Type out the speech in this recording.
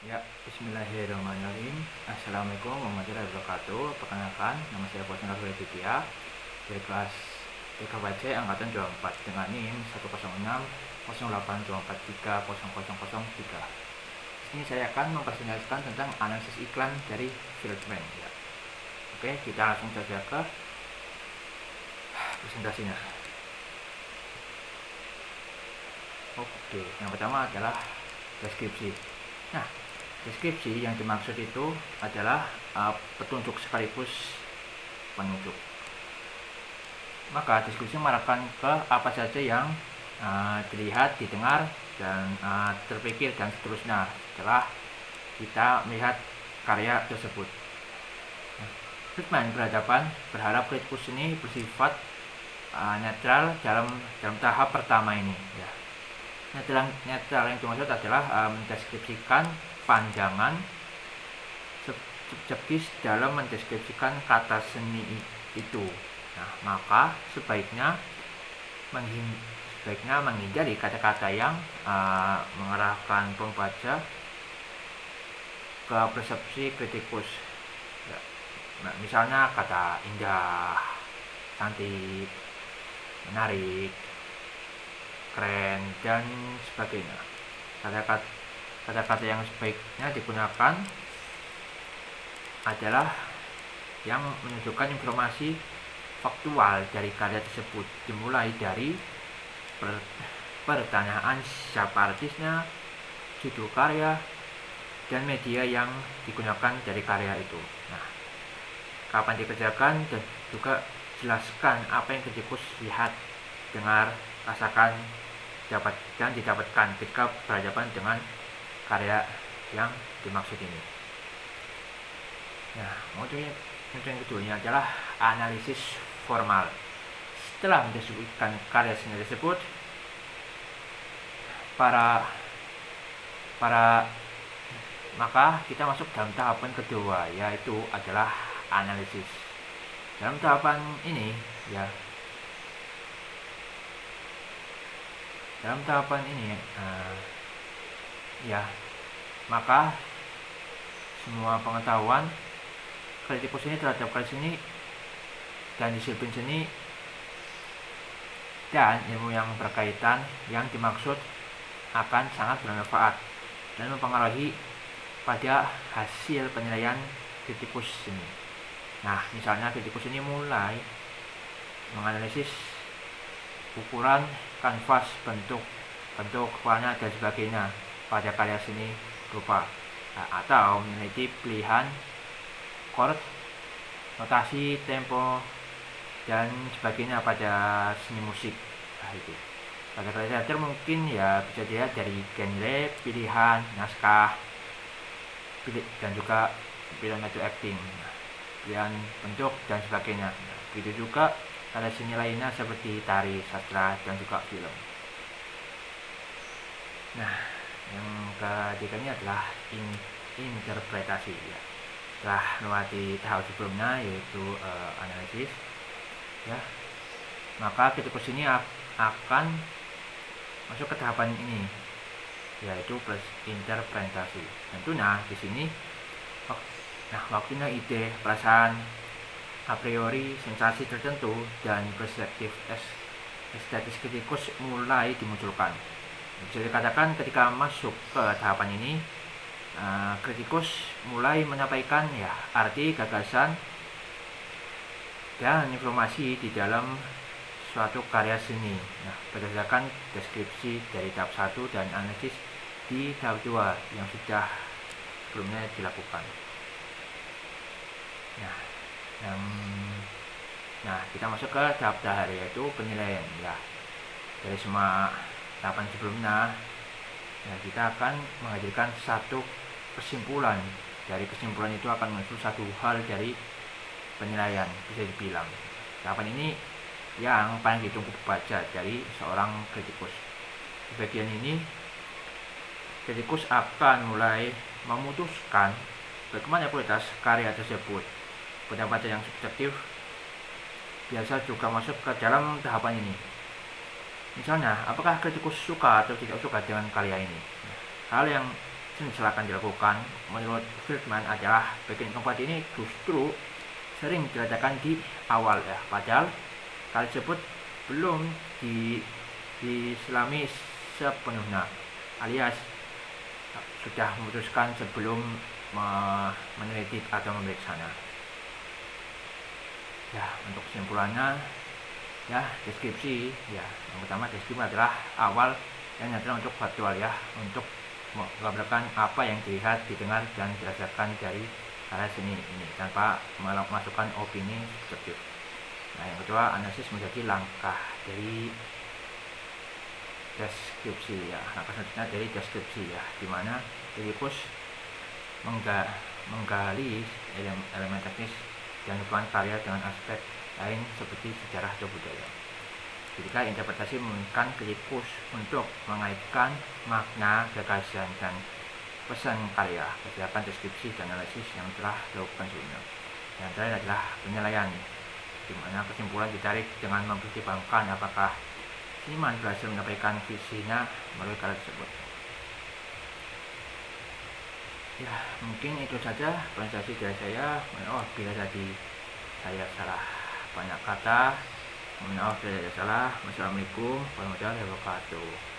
Ya, bismillahirrahmanirrahim. Assalamualaikum warahmatullahi wabarakatuh. Perkenalkan, nama saya Bosan Rahul Aditya dari kelas TKPC Angkatan 24 dengan NIM 1060824300003. Ini saya akan mempresentasikan tentang analisis iklan dari Fieldman. Ya. Oke, kita langsung saja ke presentasinya. Oke, yang pertama adalah deskripsi. Nah, deskripsi yang dimaksud itu adalah petunjuk sekaligus penunjuk. Maka deskripsi mengarahkan ke apa saja yang dilihat, didengar, dan terpikir dan seterusnya setelah kita melihat karya tersebut. Fieldman berharap kritikus ini bersifat netral dalam tahap pertama ini. Ya. Netral yang dimaksud adalah mendeskripsikan pandangan subjektif dalam mendeskripsikan kata seni itu. Nah, maka sebaiknya menghindari kata-kata yang mengarahkan pembaca ke persepsi kritikus. Ya. Nah, misalnya kata indah, cantik, menarik, keren, dan sebagainya. Kata-kata yang sebaiknya digunakan adalah yang menunjukkan informasi faktual dari karya tersebut, dimulai dari pertanyaan siapa artisnya, judul karya, dan media yang digunakan dari karya itu. Nah, kapan dikerjakan, dan juga jelaskan apa yang kritikus lihat, dengar, rasakan, dan didapatkan ketika berhadapan dengan karya yang dimaksud ini. Nah, modul yang keduanya adalah analisis formal. Setelah mendeskripsikan karya seni tersebut, maka kita masuk dalam tahapan kedua, yaitu adalah analisis. Dalam tahapan ini, maka semua pengetahuan kritikus ini terhadap karya seni dan disiplin seni dan ilmu yang berkaitan yang dimaksud akan sangat bermanfaat dan mempengaruhi pada hasil penilaian kritikus seni. Nah, misalnya kritikus ini mulai menganalisis ukuran kanvas, bentuk warna, dan sebagainya pada karya seni rupa, atau meneliti pilihan chord, notasi, tempo, dan sebagainya pada seni musik. Nah, itu pada karya teater mungkin bisa dilihat dari genre, pilihan naskah, dan juga pilihan metode acting, pilihan bentuk, dan sebagainya. Begitu juga pada seni lainnya seperti tari, sastra, dan juga film. Nah, yang ketiganya adalah interpretasi. Ya. Setelah melewati tahap sebelumnya, yaitu analisis, maka kritikus ini akan masuk ke tahapan ini, yaitu plus interpretasi. Tentunya di sini, waktunya ide, perasaan, a priori, sensasi tertentu, dan perspektif estetis kritikus mulai dimunculkan. Bisa dikatakan ketika masuk ke tahapan ini, kritikus mulai menyampaikan arti, gagasan, dan informasi di dalam suatu karya seni berdasarkan deskripsi dari tahap 1 dan analisis di tahap 2 yang sudah sebelumnya dilakukan. Nah, kita masuk ke tahap terakhir, yaitu penilaian. Dari semua tahapan sebelumnya, kita akan menghadirkan satu kesimpulan. Dari kesimpulan itu akan muncul satu hal dari penilaian, bisa dibilang. Tahapan ini yang paling ditunggu pembaca dari seorang kritikus. Di bagian ini, kritikus akan mulai memutuskan bagaimana kualitas karya tersebut. Pendapat yang subjektif biasa juga masuk ke dalam tahapan ini. Misalnya, apakah kritikus suka atau tidak suka dengan karya ini? Hal yang silakan dilakukan. Menurut Friedman adalah bagian keempat ini justru sering diletakkan di awal ya, padahal hal tersebut belum diselami sepenuhnya, alias sudah memutuskan sebelum meneliti atau memeriksanya. Ya, untuk kesimpulannya ya, deskripsi ya, yang pertama deskripsi adalah awal yang adalah untuk faktual ya, untuk menggambarkan apa yang dilihat, didengar, dan dirasakan dari karya seni ini tanpa memasukkan opini subjektif. Nah, yang kedua, analisis menjadi langkah dari deskripsi ya, langkah selanjutnya dari deskripsi ya, dimana Oedipus menggali elemen teknis dan hubungan karya dengan aspek lain seperti sejarah atau budaya. Ketika interpretasi memungkinkan Oedipus untuk mengaitkan makna, gagasan, dan pesan karya berdasarkan deskripsi dan analisis yang telah dilakukan sebelumnya. Yang terakhir adalah penilaian, di mana kesimpulan ditarik dengan mempertimbangkan apakah seniman berhasil menyampaikan visinya melalui karya tersebut. Ya, mungkin itu saja presentasi dari saya. Bila tadi saya salah banyak kata, mohon maaf bila ada salah. Wassalamualaikum warahmatullahi wabarakatuh.